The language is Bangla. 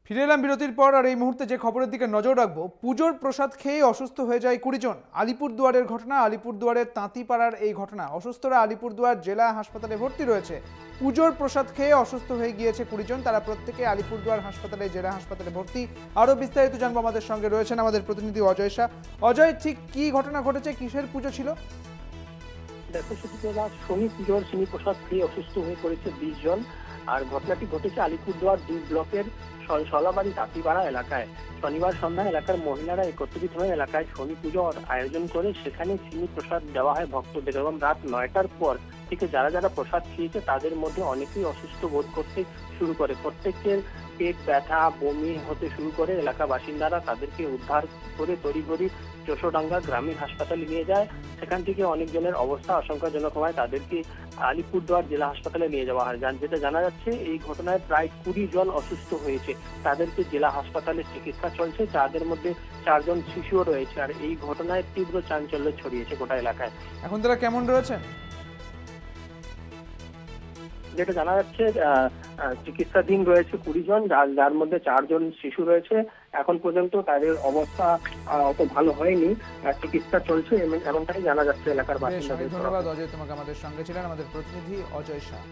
ফিরে এলাম বিরতির পর। আর এই মুহূর্তে যে খবরের দিকে নজর রাখবো, পুজোর প্রসাদ খেয়ে অসুস্থ হয়ে যায় 20 জন। আলিপুরদুয়ারের ঘটনা, আলিপুরদুয়ারের তাঁতিপাড়ার এই ঘটনা। অসুস্থরা আলিপুরদুয়ার জেলা হাসপাতালে ভর্তি রয়েছে। পুজোর প্রসাদ খেয়ে অসুস্থ হয়ে গিয়েছে 20 জন, তারা প্রত্যেকে আলিপুরদুয়ার হাসপাতালে, জেলা হাসপাতালে ভর্তি। আরও বিস্তারিত জানবো, আমাদের সঙ্গে রয়েছেন আমাদের প্রতিনিধি অজয় শাহ। অজয়, ঠিক কি ঘটনা ঘটেছে, কিসের পুজো ছিল? দেখো সুচিত্রা, শনি পুজোর শনি প্রসাদ খেয়ে অসুস্থ হয়ে পড়েছে 20 জন। আর ঘটনাটি ঘটেছে আলিপুরদুয়ার 2 ব্লকের শলাবাড়ি তাঁতিপাড়া এলাকায়। শনিবার সন্ধ্যায় এলাকার মহিলারা একত্রিত হয়ে এলাকায় শনি পুজোর আয়োজন করে সেখানে চিনি প্রসাদ দেওয়া হয় ভক্তদের, এবং রাত 9টার পর থেকে যারা যারা প্রসাদ খেয়েছে তাদের মধ্যে অনেকেই অসুস্থ বোধ করতে শুরু করে। প্রত্যেকের পেট ব্যথা, বমি হতে শুরু করে। এলাকা বাসিন্দারা তাদেরকে উদ্ধার করে তড়িঘড়ি চোষডাঙ্গা গ্রামীণ হাসপাতালে নিয়ে যায়। সেখান থেকে অনেকজনের অবস্থা আশঙ্কাজনক হওয়ায় তাদেরকে আলিপুরদুয়ার জেলা হাসপাতালে নিয়ে যাওয়া হয়। যেটা জানা যাচ্ছে, এই ঘটনায় প্রায় 20 জন অসুস্থ হয়েছে, তাদেরকে জেলা হাসপাতালে চিকিৎসা চলছে, যাদের মধ্যে 4 জন শিশুও রয়েছে। আর এই ঘটনায় তীব্র চাঞ্চল্য ছড়িয়েছে গোটা এলাকায়। এখন তারা কেমন রয়েছেন? যেটা জানা যাচ্ছে, চিকিৎসাধীন রয়েছে 20 জন, যার মধ্যে 4 জন শিশু রয়েছে। এখন পর্যন্ত তাদের অবস্থা অত ভালো হয়নি, চিকিৎসা চলছে এমনটাই জানা যাচ্ছে এলাকার বাসিন্দাদের। ধন্যবাদ অজয়, তোমাকে। আমাদের সঙ্গে ছিলেন আমাদের প্রতিনিধি অজয় শাহ।